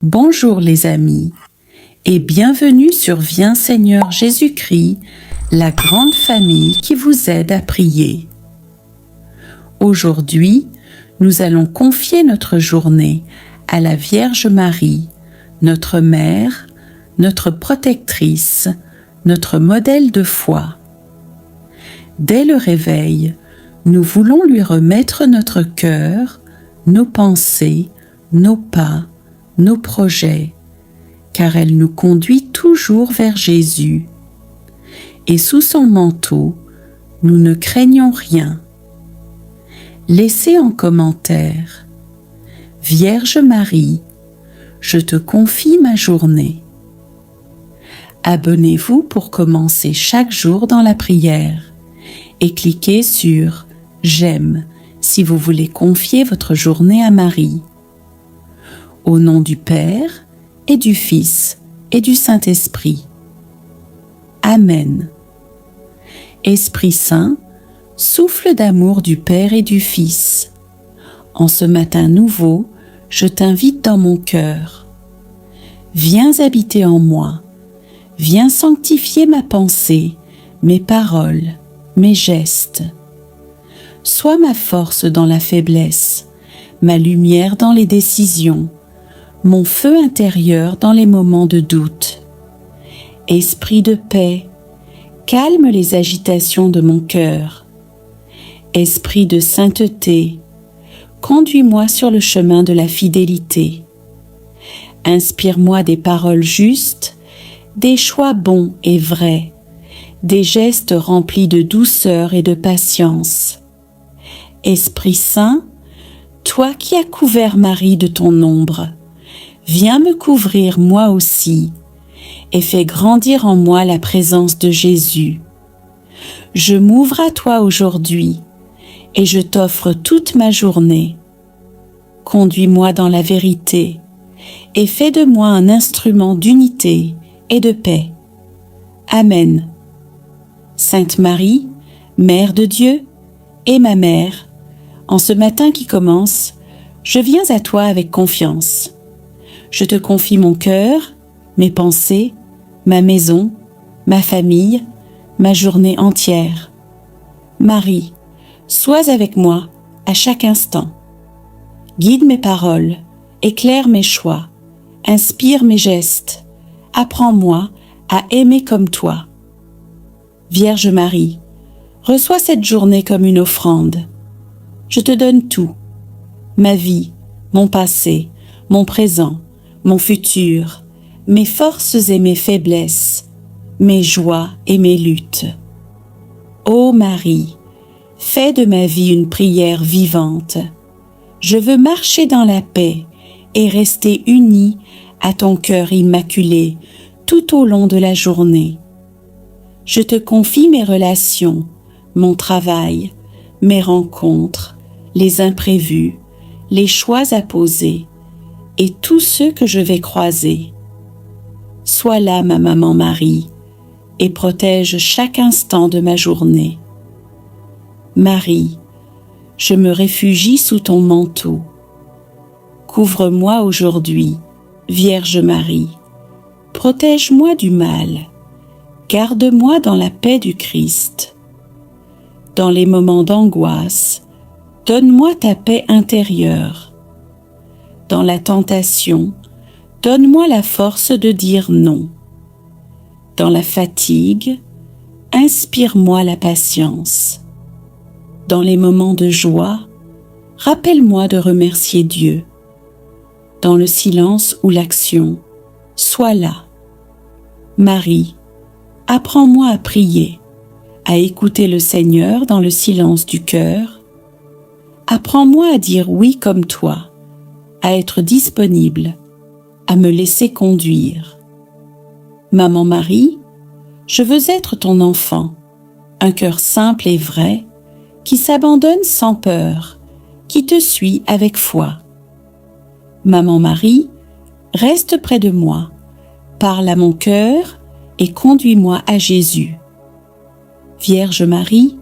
Bonjour les amis et bienvenue sur Viens Seigneur Jésus-Christ, la grande famille qui vous aide à prier. Aujourd'hui, nous allons confier notre journée à la Vierge Marie, notre mère, notre protectrice, notre modèle de foi. Dès le réveil, nous voulons lui remettre notre cœur, nos pensées, nos pas, nos projets, car elle nous conduit toujours vers Jésus. Et sous son manteau, nous ne craignons rien. Laissez en commentaire: Vierge Marie, je te confie ma journée. Abonnez-vous pour commencer chaque jour dans la prière et cliquez sur J'aime si vous voulez confier votre journée à Marie. Au nom du Père et du Fils et du Saint-Esprit. Amen. Esprit Saint, souffle d'amour du Père et du Fils. En ce matin nouveau, je t'invite dans mon cœur. Viens habiter en moi. Viens sanctifier ma pensée, mes paroles, mes gestes. Sois ma force dans la faiblesse, ma lumière dans les décisions, mon feu intérieur dans les moments de doute. Esprit de paix, calme les agitations de mon cœur. Esprit de sainteté, conduis-moi sur le chemin de la fidélité. Inspire-moi des paroles justes, des choix bons et vrais, des gestes remplis de douceur et de patience. Esprit Saint, toi qui as couvert Marie de ton ombre, viens me couvrir moi aussi et fais grandir en moi la présence de Jésus. Je m'ouvre à toi aujourd'hui et je t'offre toute ma journée. Conduis-moi dans la vérité et fais de moi un instrument d'unité et de paix. Amen. Sainte Marie, Mère de Dieu et ma mère, en ce matin qui commence, je viens à toi avec confiance. Je te confie mon cœur, mes pensées, ma maison, ma famille, ma journée entière. Marie, sois avec moi à chaque instant. Guide mes paroles, éclaire mes choix, inspire mes gestes. Apprends-moi à aimer comme toi. Vierge Marie, reçois cette journée comme une offrande. Je te donne tout, ma vie, mon passé, mon présent, mon futur, mes forces et mes faiblesses, mes joies et mes luttes. Ô Marie, fais de ma vie une prière vivante. Je veux marcher dans la paix et rester unie à ton cœur immaculé tout au long de la journée. Je te confie mes relations, mon travail, mes rencontres, les imprévus, les choix à poser et tous ceux que je vais croiser. Sois là, ma maman Marie, et protège chaque instant de ma journée. Marie, je me réfugie sous ton manteau. Couvre-moi aujourd'hui, Vierge Marie. Protège-moi du mal. Garde-moi dans la paix du Christ. Dans les moments d'angoisse, donne-moi ta paix intérieure. Dans la tentation, donne-moi la force de dire non. Dans la fatigue, inspire-moi la patience. Dans les moments de joie, rappelle-moi de remercier Dieu. Dans le silence ou l'action, sois là. Marie, apprends-moi à prier, à écouter le Seigneur dans le silence du cœur. Apprends-moi à dire oui comme toi, à être disponible, à me laisser conduire. Maman Marie, je veux être ton enfant, un cœur simple et vrai, qui s'abandonne sans peur, qui te suit avec foi. Maman Marie, reste près de moi, parle à mon cœur et conduis-moi à Jésus. Vierge Marie,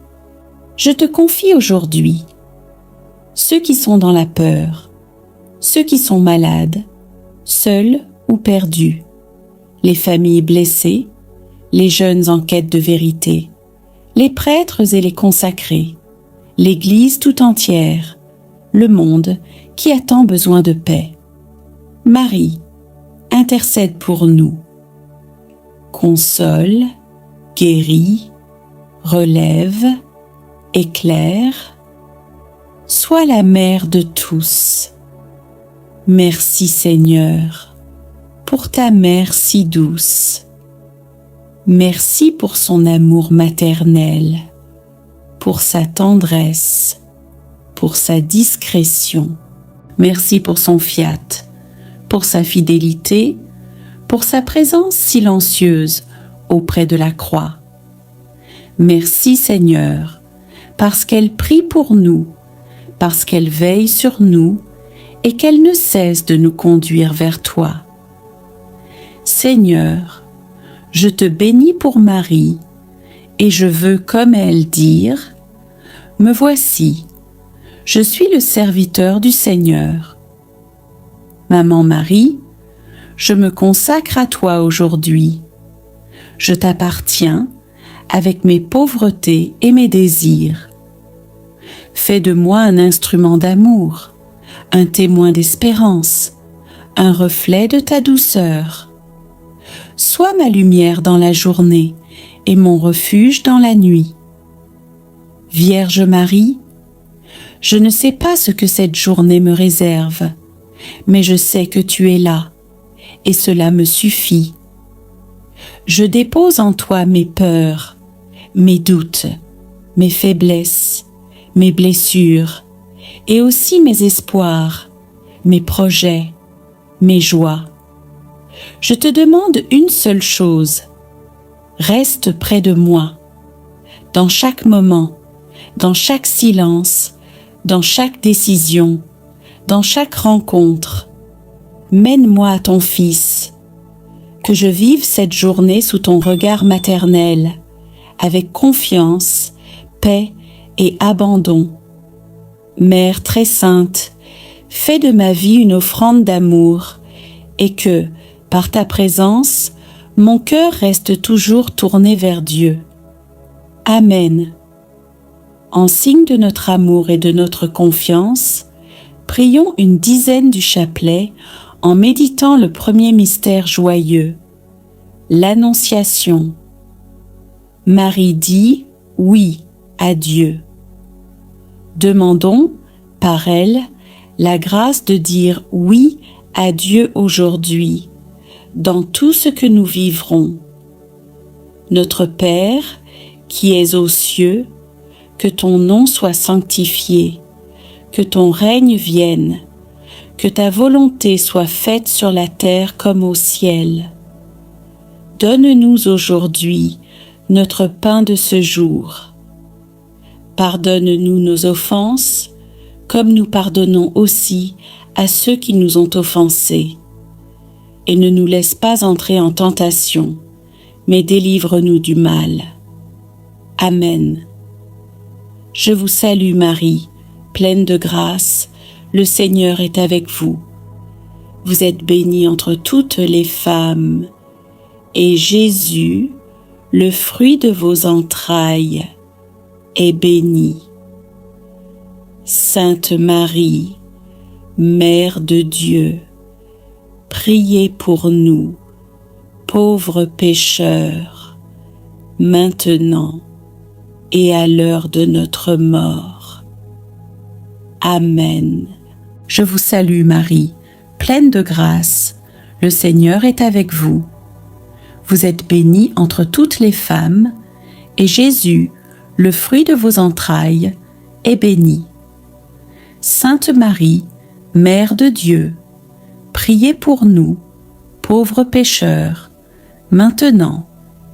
je te confie aujourd'hui ceux qui sont dans la peur, ceux qui sont malades, seuls ou perdus, les familles blessées, les jeunes en quête de vérité, les prêtres et les consacrés, l'Église tout entière, le monde qui a tant besoin de paix. Marie, intercède pour nous. Console, guéris, relève, éclaire, sois la mère de tous. Merci Seigneur, pour ta mère si douce. Merci pour son amour maternel, pour sa tendresse, pour sa discrétion. Merci pour son fiat, pour sa fidélité, pour sa présence silencieuse auprès de la croix. Merci Seigneur, parce qu'elle prie pour nous, parce qu'elle veille sur nous et qu'elle ne cesse de nous conduire vers toi. Seigneur, je te bénis pour Marie et je veux comme elle dire « Me voici, je suis le serviteur du Seigneur. Maman Marie, je me consacre à toi aujourd'hui. Je t'appartiens avec mes pauvretés et mes désirs. Fais de moi un instrument d'amour, un témoin d'espérance, un reflet de ta douceur. Sois ma lumière dans la journée et mon refuge dans la nuit. Vierge Marie, je ne sais pas ce que cette journée me réserve, mais je sais que tu es là, et cela me suffit. Je dépose en toi mes peurs, mes doutes, mes faiblesses, mes blessures, et aussi mes espoirs, mes projets, mes joies. Je te demande une seule chose, reste près de moi, dans chaque moment, dans chaque silence, dans chaque décision, dans chaque rencontre. Mène-moi à ton Fils, que je vive cette journée sous ton regard maternel, avec confiance, paix et abandon. Mère très sainte, fais de ma vie une offrande d'amour et que, par ta présence, mon cœur reste toujours tourné vers Dieu. Amen. En signe de notre amour et de notre confiance, prions une dizaine du chapelet en méditant le premier mystère joyeux, l'Annonciation. Marie dit oui à Dieu. Demandons, par elle, la grâce de dire oui à Dieu aujourd'hui, dans tout ce que nous vivrons. Notre Père, qui es aux cieux, que ton nom soit sanctifié, que ton règne vienne, que ta volonté soit faite sur la terre comme au ciel. Donne-nous aujourd'hui notre pain de ce jour. Pardonne-nous nos offenses, comme nous pardonnons aussi à ceux qui nous ont offensés. Et ne nous laisse pas entrer en tentation, mais délivre-nous du mal. Amen. Je vous salue Marie, pleine de grâce, le Seigneur est avec vous. Vous êtes bénie entre toutes les femmes, et Jésus, le fruit de vos entrailles, est béni. Sainte Marie, Mère de Dieu, priez pour nous, pauvres pécheurs, maintenant et à l'heure de notre mort. Amen. Je vous salue Marie, pleine de grâce, le Seigneur est avec vous. Vous êtes bénie entre toutes les femmes, et Jésus, le fruit de vos entrailles, est béni. Sainte Marie, Mère de Dieu, priez pour nous, pauvres pécheurs, maintenant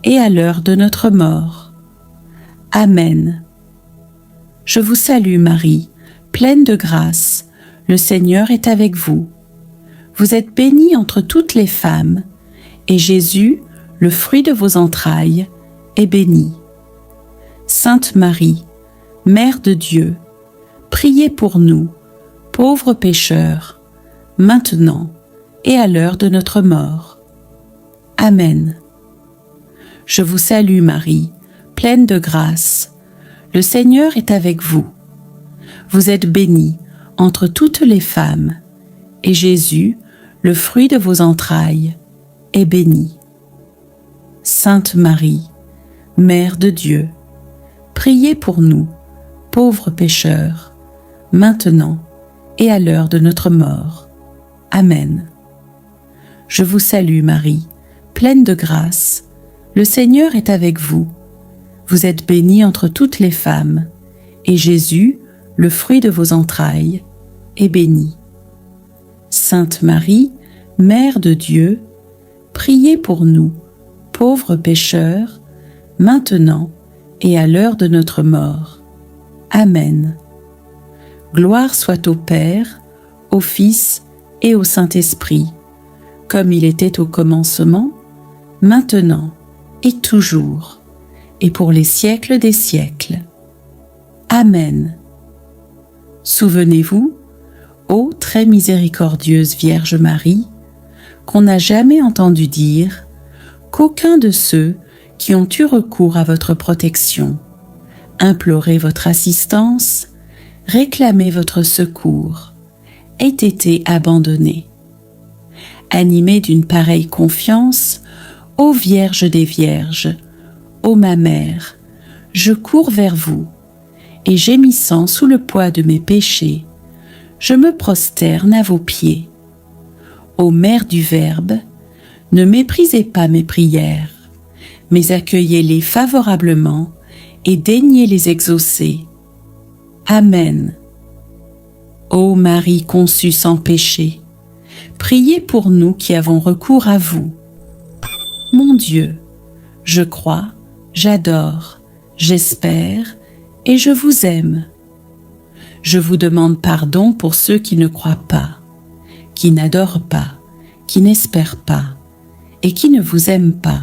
et à l'heure de notre mort. Amen. Je vous salue Marie, pleine de grâce, le Seigneur est avec vous. Vous êtes bénie entre toutes les femmes, et Jésus, le fruit de vos entrailles, est béni. Sainte Marie, Mère de Dieu, priez pour nous, pauvres pécheurs, maintenant et à l'heure de notre mort. Amen. Je vous salue Marie, pleine de grâce. Le Seigneur est avec vous. Vous êtes bénie entre toutes les femmes, et Jésus, le fruit de vos entrailles, est béni. Sainte Marie, Mère de Dieu, priez pour nous, pauvres pécheurs, maintenant et à l'heure de notre mort. Amen. Je vous salue Marie, pleine de grâce. Le Seigneur est avec vous. Vous êtes bénie entre toutes les femmes, et Jésus, le fruit de vos entrailles, est béni. Sainte Marie, Mère de Dieu, priez pour nous, pauvres pécheurs, maintenant et à l'heure de notre mort. Amen. Gloire soit au Père, au Fils et au Saint-Esprit, comme il était au commencement, maintenant et toujours, et pour les siècles des siècles. Amen. Souvenez-vous, ô très miséricordieuse Vierge Marie, qu'on n'a jamais entendu dire qu'aucun de ceux qui ont eu recours à votre protection, imploré votre assistance, réclamé votre secours, ait été abandonné. Animée d'une pareille confiance, ô Vierge des Vierges, ô ma Mère, je cours vers vous, et gémissant sous le poids de mes péchés, je me prosterne à vos pieds. Ô Mère du Verbe, ne méprisez pas mes prières, mais accueillez-les favorablement et daignez les exaucer. Amen. Ô Marie conçue sans péché, priez pour nous qui avons recours à vous. Mon Dieu, je crois, j'adore, j'espère et je vous aime. Je vous demande pardon pour ceux qui ne croient pas, qui n'adorent pas, qui n'espèrent pas et qui ne vous aiment pas.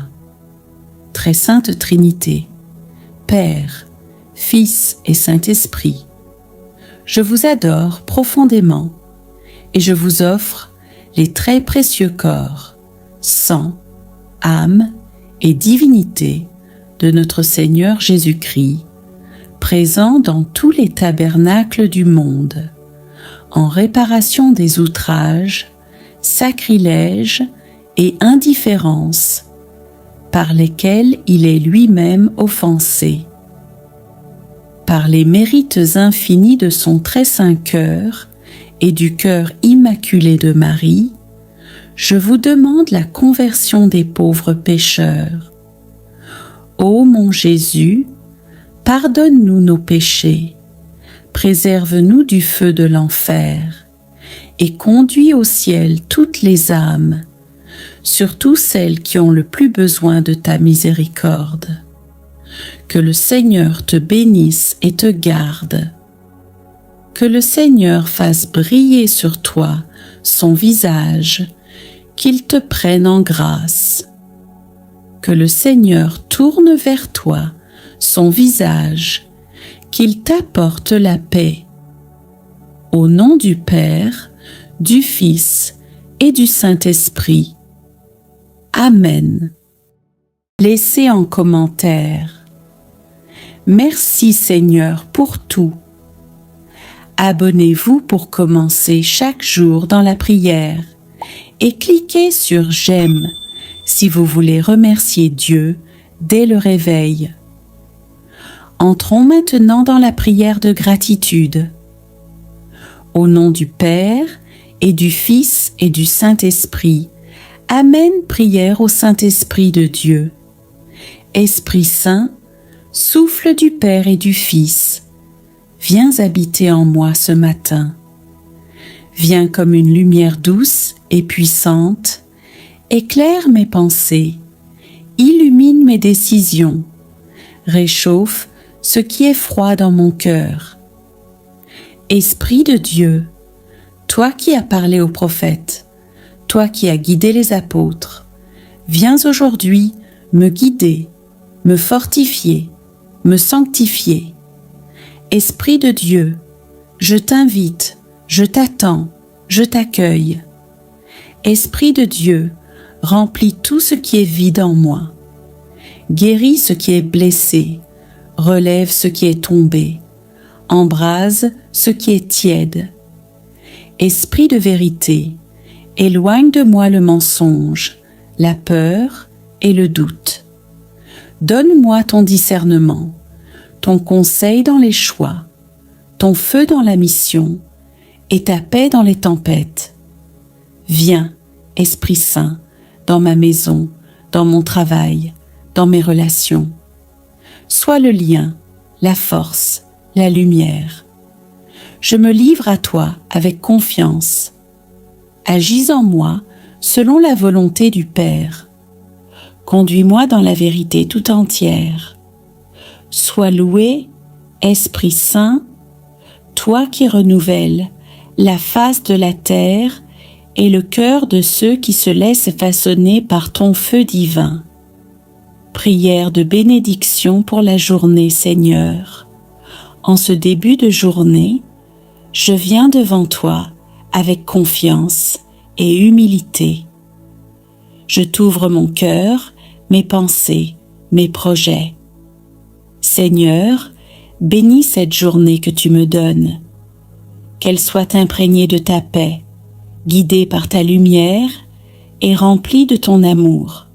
Très sainte Trinité, Père, Fils et Saint-Esprit, je vous adore profondément et je vous offre les très précieux corps, sang, âme et divinité de notre Seigneur Jésus-Christ, présent dans tous les tabernacles du monde, en réparation des outrages, sacrilèges et indifférences par lesquels il est lui-même offensé. Par les mérites infinis de son très saint cœur et du cœur immaculé de Marie, je vous demande la conversion des pauvres pécheurs. Ô mon Jésus, pardonne-nous nos péchés, préserve-nous du feu de l'enfer, et conduis au ciel toutes les âmes, surtout celles qui ont le plus besoin de ta miséricorde. Que le Seigneur te bénisse et te garde. Que le Seigneur fasse briller sur toi son visage, qu'il te prenne en grâce. Que le Seigneur tourne vers toi son visage, qu'il t'apporte la paix. Au nom du Père, du Fils et du Saint-Esprit. Amen. Laissez en commentaire. Merci Seigneur pour tout. Abonnez-vous pour commencer chaque jour dans la prière et cliquez sur J'aime si vous voulez remercier Dieu dès le réveil. Entrons maintenant dans la prière de gratitude. Au nom du Père et du Fils et du Saint-Esprit, Amen. Prière au Saint-Esprit de Dieu. Esprit Saint, souffle du Père et du Fils, viens habiter en moi ce matin. Viens comme une lumière douce et puissante, éclaire mes pensées, illumine mes décisions, réchauffe ce qui est froid dans mon cœur. Esprit de Dieu, toi qui as parlé aux prophètes, toi qui as guidé les apôtres, viens aujourd'hui me guider, me fortifier, me sanctifier. Esprit de Dieu, je t'invite, je t'attends, je t'accueille. Esprit de Dieu, remplis tout ce qui est vide en moi. Guéris ce qui est blessé, relève ce qui est tombé, embrase ce qui est tiède. Esprit de vérité, éloigne de moi le mensonge, la peur et le doute. Donne-moi ton discernement, ton conseil dans les choix, ton feu dans la mission et ta paix dans les tempêtes. Viens, Esprit Saint, dans ma maison, dans mon travail, dans mes relations. Sois le lien, la force, la lumière. Je me livre à toi avec confiance. Agis en moi selon la volonté du Père. Conduis-moi dans la vérité tout entière. Sois loué, Esprit Saint, toi qui renouvelles la face de la terre et le cœur de ceux qui se laissent façonner par ton feu divin. Prière de bénédiction pour la journée, Seigneur. En ce début de journée, je viens devant toi avec confiance et humilité. Je t'ouvre mon cœur, mes pensées, mes projets. Seigneur, bénis cette journée que tu me donnes. Qu'elle soit imprégnée de ta paix, guidée par ta lumière et remplie de ton amour.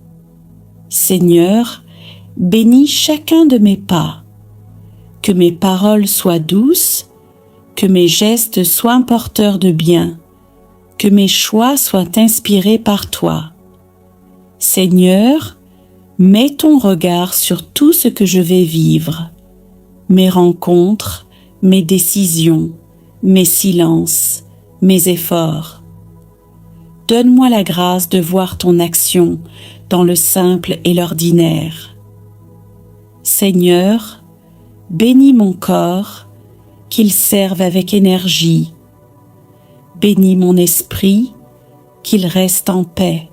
Seigneur, bénis chacun de mes pas. Que mes paroles soient douces, que mes gestes soient porteurs de bien, que mes choix soient inspirés par toi. Seigneur, mets ton regard sur tout ce que je vais vivre, mes rencontres, mes décisions, mes silences, mes efforts. Donne-moi la grâce de voir ton action dans le simple et l'ordinaire. Seigneur, bénis mon corps, qu'il serve avec énergie. Bénis mon esprit, qu'il reste en paix.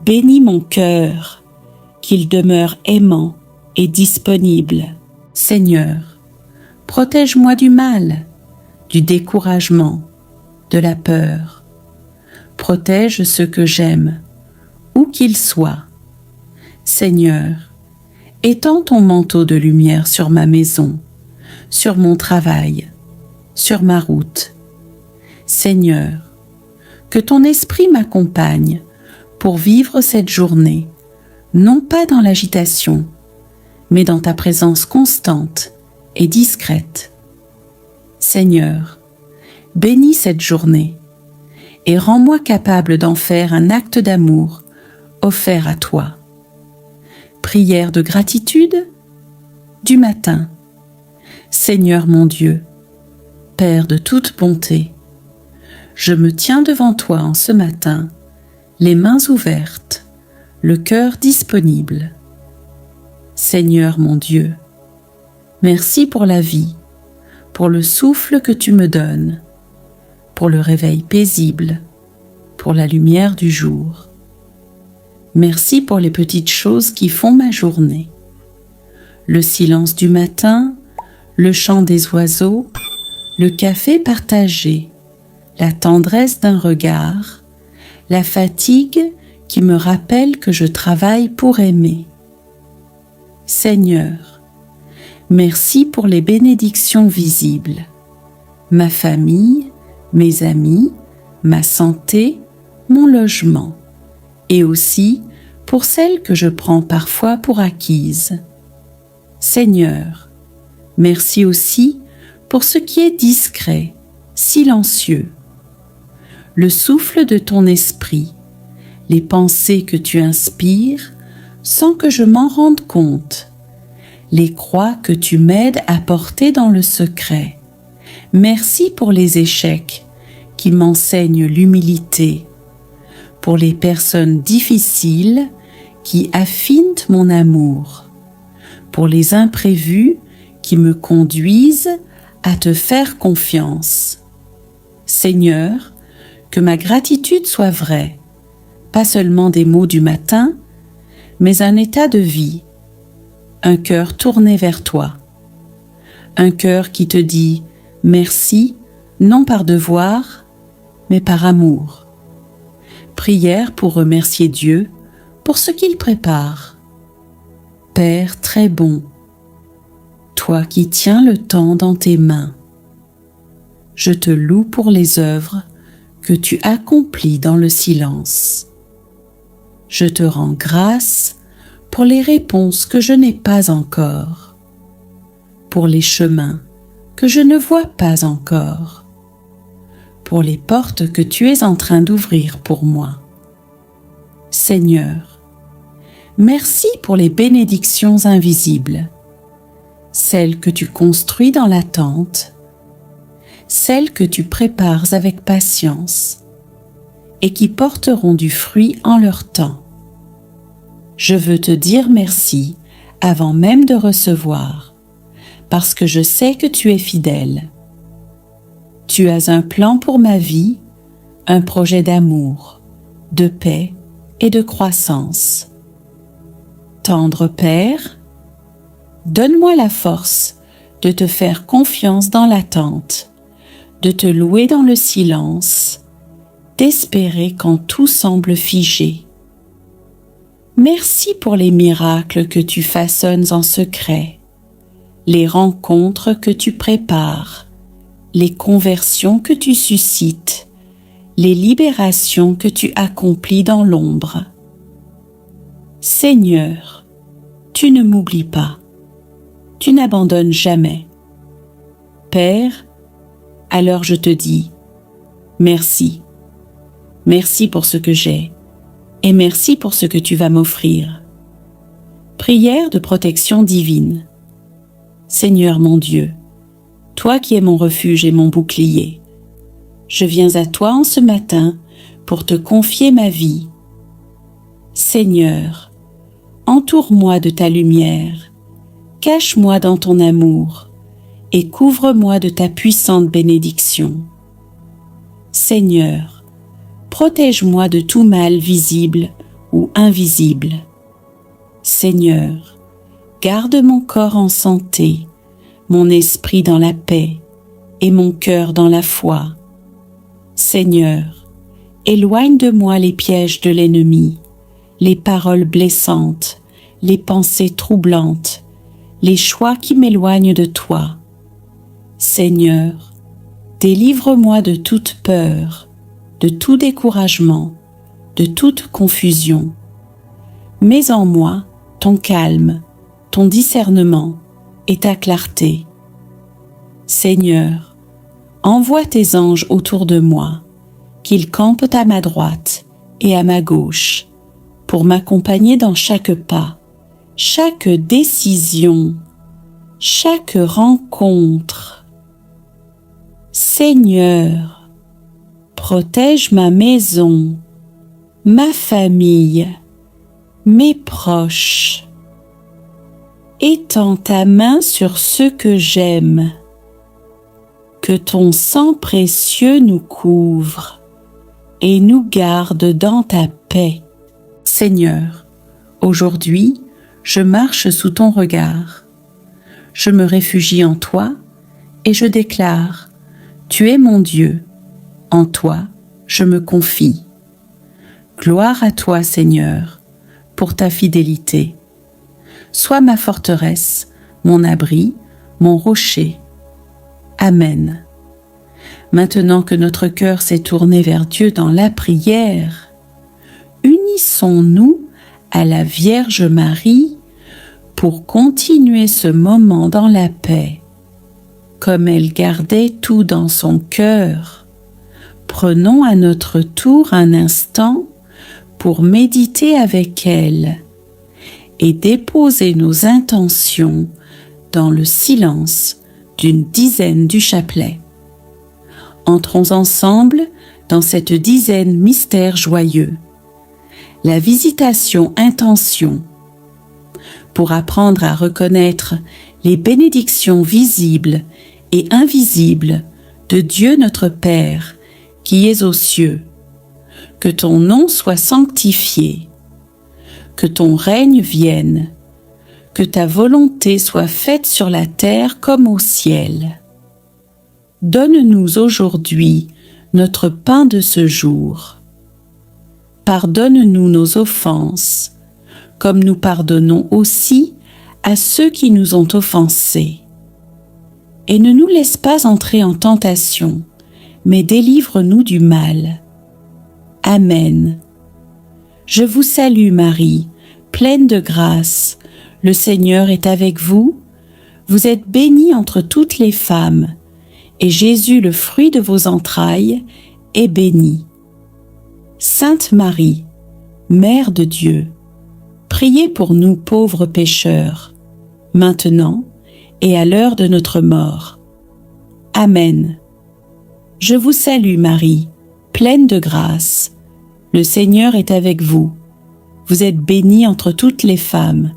Bénis mon cœur, qu'il demeure aimant et disponible. Seigneur, protège-moi du mal, du découragement, de la peur. Protège ceux que j'aime, où qu'ils soient. Seigneur, étends ton manteau de lumière sur ma maison, sur mon travail, sur ma route. Seigneur, que ton esprit m'accompagne pour vivre cette journée, non pas dans l'agitation, mais dans ta présence constante et discrète. Seigneur, bénis cette journée et rends-moi capable d'en faire un acte d'amour offert à toi. Prière de gratitude du matin. Seigneur mon Dieu, Père de toute bonté, je me tiens devant toi en ce matin, les mains ouvertes, le cœur disponible. Seigneur mon Dieu, merci pour la vie, pour le souffle que tu me donnes, pour le réveil paisible, pour la lumière du jour. Merci pour les petites choses qui font ma journée. Le silence du matin, le chant des oiseaux, le café partagé, la tendresse d'un regard, la fatigue qui me rappelle que je travaille pour aimer. Seigneur, merci pour les bénédictions visibles, ma famille, mes amis, ma santé, mon logement, et aussi pour celles que je prends parfois pour acquises. Seigneur, merci aussi pour ce qui est discret, silencieux, le souffle de ton esprit, les pensées que tu inspires sans que je m'en rende compte, les croix que tu m'aides à porter dans le secret. Merci pour les échecs qui m'enseignent l'humilité, pour les personnes difficiles qui affinent mon amour, pour les imprévus qui me conduisent à te faire confiance. Seigneur, que ma gratitude soit vraie, pas seulement des mots du matin, mais un état de vie, un cœur tourné vers toi, un cœur qui te dit merci, non par devoir, mais par amour. prière pour remercier Dieu pour ce qu'il prépare. Père très bon, toi qui tiens le temps dans tes mains, je te loue pour les œuvres que tu accomplis dans le silence. Je te rends grâce pour les réponses que je n'ai pas encore, pour les chemins que je ne vois pas encore, pour les portes que tu es en train d'ouvrir pour moi. Seigneur, merci pour les bénédictions invisibles, celles que tu construis dans l'attente, celles que tu prépares avec patience et qui porteront du fruit en leur temps. Je veux te dire merci avant même de recevoir, parce que je sais que tu es fidèle. Tu as un plan pour ma vie, un projet d'amour, de paix et de croissance. Tendre Père, donne-moi la force de te faire confiance dans l'attente, de te louer dans le silence, d'espérer quand tout semble figé. Merci pour les miracles que tu façonnes en secret, les rencontres que tu prépares, les conversions que tu suscites, les libérations que tu accomplis dans l'ombre. Seigneur, tu ne m'oublies pas, tu n'abandonnes jamais. Père, alors je te dis, merci. Merci pour ce que j'ai et merci pour ce que tu vas m'offrir. Prière de protection divine. Seigneur mon Dieu, toi qui es mon refuge et mon bouclier, je viens à toi en ce matin pour te confier ma vie. Seigneur, entoure-moi de ta lumière, cache-moi dans ton amour et couvre-moi de ta puissante bénédiction. Seigneur, protège-moi de tout mal visible ou invisible. Seigneur, garde mon corps en santé, mon esprit dans la paix et mon cœur dans la foi. Seigneur, éloigne de moi les pièges de l'ennemi, les paroles blessantes, les pensées troublantes, les choix qui m'éloignent de toi. Seigneur, délivre-moi de toute peur, de tout découragement, de toute confusion. Mets en moi ton calme, ton discernement et ta clarté. Seigneur, envoie tes anges autour de moi, qu'ils campent à ma droite et à ma gauche, pour m'accompagner dans chaque pas, chaque décision, chaque rencontre. Seigneur, protège ma maison, ma famille, mes proches. Étends ta main sur ceux que j'aime. Que ton sang précieux nous couvre et nous garde dans ta paix. Seigneur, aujourd'hui, je marche sous ton regard. Je me réfugie en toi et je déclare, tu es mon Dieu, en toi je me confie. Gloire à toi, Seigneur, pour ta fidélité. Sois ma forteresse, mon abri, mon rocher. Amen. Maintenant que notre cœur s'est tourné vers Dieu dans la prière, unissons-nous à la Vierge Marie pour continuer ce moment dans la paix. Comme elle gardait tout dans son cœur, prenons à notre tour un instant pour méditer avec elle et déposer nos intentions dans le silence d'une dizaine du chapelet. Entrons ensemble dans cette dizaine mystère joyeux, la visitation intention, pour apprendre à reconnaître les bénédictions visibles et invisibles de Dieu notre Père qui est aux cieux. Que ton nom soit sanctifié, que ton règne vienne, que ta volonté soit faite sur la terre comme au ciel. Donne-nous aujourd'hui notre pain de ce jour. pardonne-nous nos offenses, comme nous pardonnons aussi à ceux qui nous ont offensés. Et ne nous laisse pas entrer en tentation, mais délivre-nous du mal. Amen. Je vous salue Marie, pleine de grâce, le Seigneur est avec vous. Vous êtes bénie entre toutes les femmes, et Jésus, le fruit de vos entrailles, est béni. Sainte Marie, Mère de Dieu, priez pour nous pauvres pécheurs, maintenant et à l'heure de notre mort. Amen. Je vous salue Marie, pleine de grâce. Le Seigneur est avec vous. Vous êtes bénie entre toutes les femmes,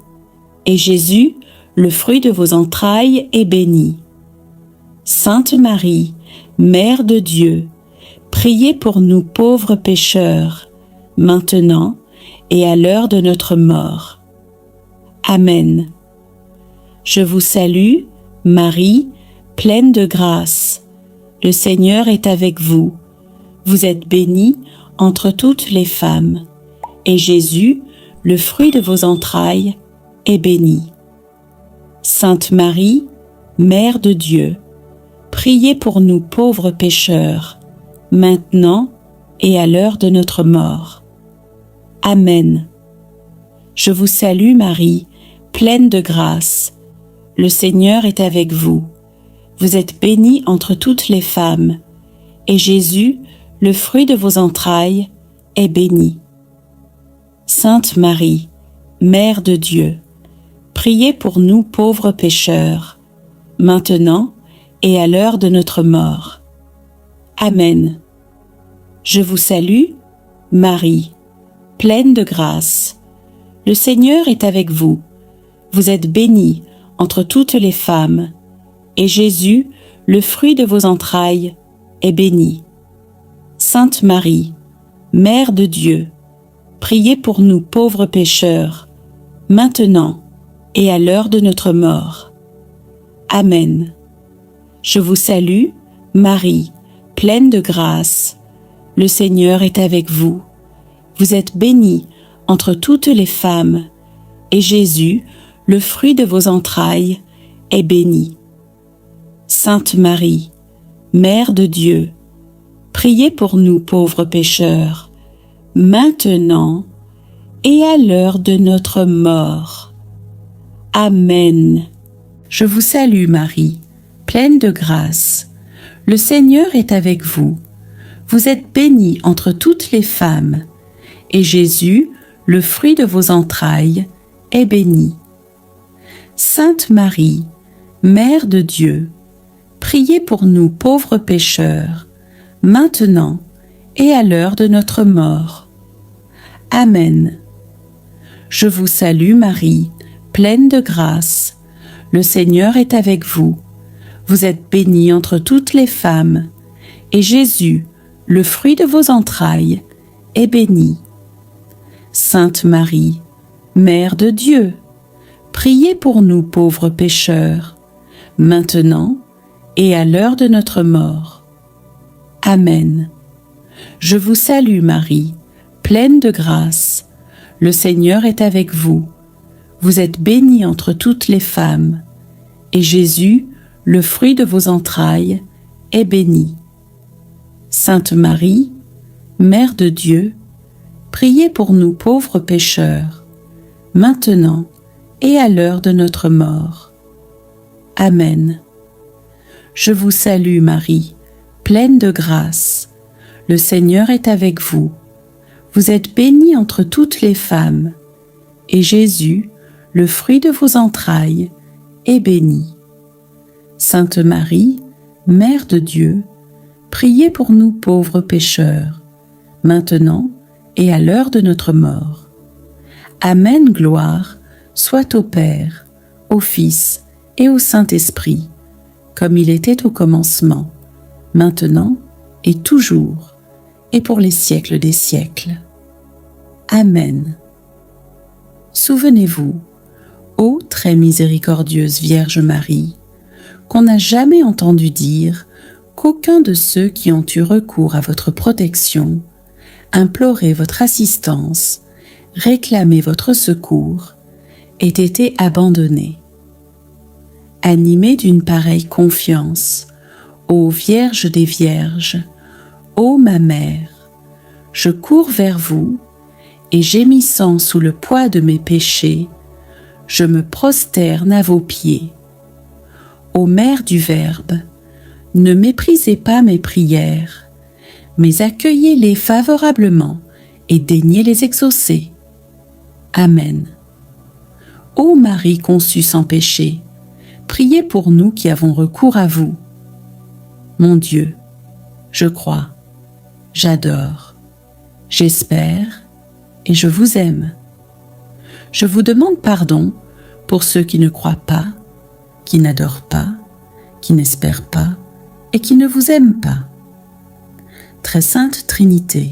et Jésus, le fruit de vos entrailles, est béni. Sainte Marie, Mère de Dieu, priez pour nous pauvres pécheurs, maintenant et à l'heure de notre mort. Amen. Je vous salue, Marie, pleine de grâce. Le Seigneur est avec vous. Vous êtes bénie entre toutes les femmes, et Jésus, le fruit de vos entrailles, est béni. Sainte Marie, Mère de Dieu, priez pour nous pauvres pécheurs, maintenant et à l'heure de notre mort. Amen. Je vous salue Marie, pleine de grâce. Le Seigneur est avec vous. Vous êtes bénie entre toutes les femmes, et Jésus, le fruit de vos entrailles, est béni. Sainte Marie, Mère de Dieu, priez pour nous pauvres pécheurs, maintenant et à l'heure de notre mort. Amen. Je vous salue, Marie, pleine de grâce. Le Seigneur est avec vous. Vous êtes bénie entre toutes les femmes, et Jésus, le fruit de vos entrailles, est béni. Sainte Marie, Mère de Dieu, priez pour nous pauvres pécheurs, maintenant et à l'heure de notre mort. Amen. Je vous salue, Marie, pleine de grâce. Le Seigneur est avec vous. Vous êtes bénie entre toutes les femmes, et Jésus, le fruit de vos entrailles, est béni. Sainte Marie, Mère de Dieu, priez pour nous pauvres pécheurs, maintenant et à l'heure de notre mort. Amen. Je vous salue Marie, pleine de grâce. Le Seigneur est avec vous. Vous êtes bénie entre toutes les femmes, et Jésus, le fruit de vos entrailles, est béni. Sainte Marie, Mère de Dieu, priez pour nous pauvres pécheurs, maintenant et à l'heure de notre mort. Amen. Je vous salue Marie, pleine de grâce. Le Seigneur est avec vous. Vous êtes bénie entre toutes les femmes, et Jésus, le fruit de vos entrailles, est béni. Sainte Marie, Mère de Dieu, priez pour nous pauvres pécheurs, maintenant et à l'heure de notre mort. Amen. Je vous salue Marie, pleine de grâce. Le Seigneur est avec vous. Vous êtes bénie entre toutes les femmes, et Jésus, le fruit de vos entrailles, est béni. Sainte Marie, Mère de Dieu, priez pour nous pauvres pécheurs, maintenant et à l'heure de notre mort. Amen. Je vous salue Marie, pleine de grâce. Le Seigneur est avec vous. Vous êtes bénie entre toutes les femmes, et Jésus, le fruit de vos entrailles, est béni. Sainte Marie, Mère de Dieu, priez pour nous pauvres pécheurs, maintenant et à l'heure de notre mort. Amen, gloire soit au Père, au Fils et au Saint-Esprit, comme il était au commencement, maintenant et toujours, et pour les siècles des siècles. Amen. Souvenez-vous, ô très miséricordieuse Vierge Marie, qu'on n'a jamais entendu dire qu'aucun de ceux qui ont eu recours à votre protection implorer votre assistance, réclamer votre secours, ait été abandonnée. Animée d'une pareille confiance, ô Vierge des Vierges, ô ma Mère, je cours vers vous et gémissant sous le poids de mes péchés, je me prosterne à vos pieds. Ô Mère du Verbe, ne méprisez pas mes prières, mais accueillez-les favorablement et daignez les exaucer. Amen. Ô Marie conçue sans péché, priez pour nous qui avons recours à vous. Mon Dieu, je crois, j'adore, j'espère et je vous aime. Je vous demande pardon pour ceux qui ne croient pas, qui n'adorent pas, qui n'espèrent pas et qui ne vous aiment pas. Très sainte Trinité,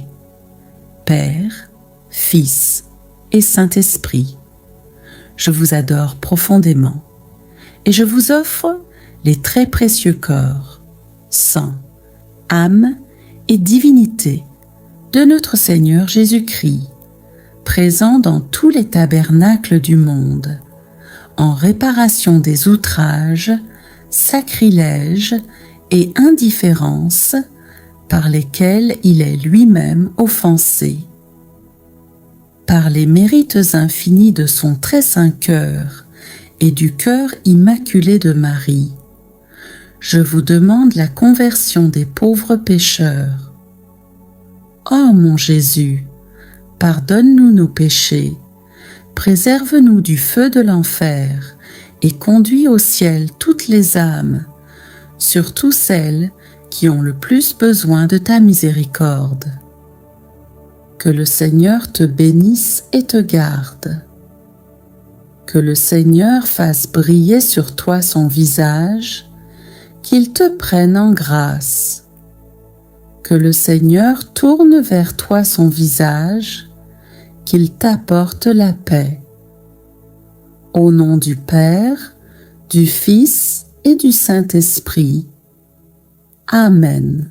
Père, Fils et Saint-Esprit, je vous adore profondément et je vous offre les très précieux corps, sang, âme et divinité de notre Seigneur Jésus-Christ, présent dans tous les tabernacles du monde, en réparation des outrages, sacrilèges et indifférences par lesquels il est lui-même offensé. Par les mérites infinis de son très saint cœur et du cœur immaculé de Marie, je vous demande la conversion des pauvres pécheurs. Ô mon Jésus, pardonne-nous nos péchés, préserve-nous du feu de l'enfer et conduis au ciel toutes les âmes, surtout celles qui ont le plus besoin de ta miséricorde. Que le Seigneur te bénisse et te garde. Que le Seigneur fasse briller sur toi son visage, qu'il te prenne en grâce. Que le Seigneur tourne vers toi son visage, qu'il t'apporte la paix. Au nom du Père, du Fils et du Saint-Esprit. Amen.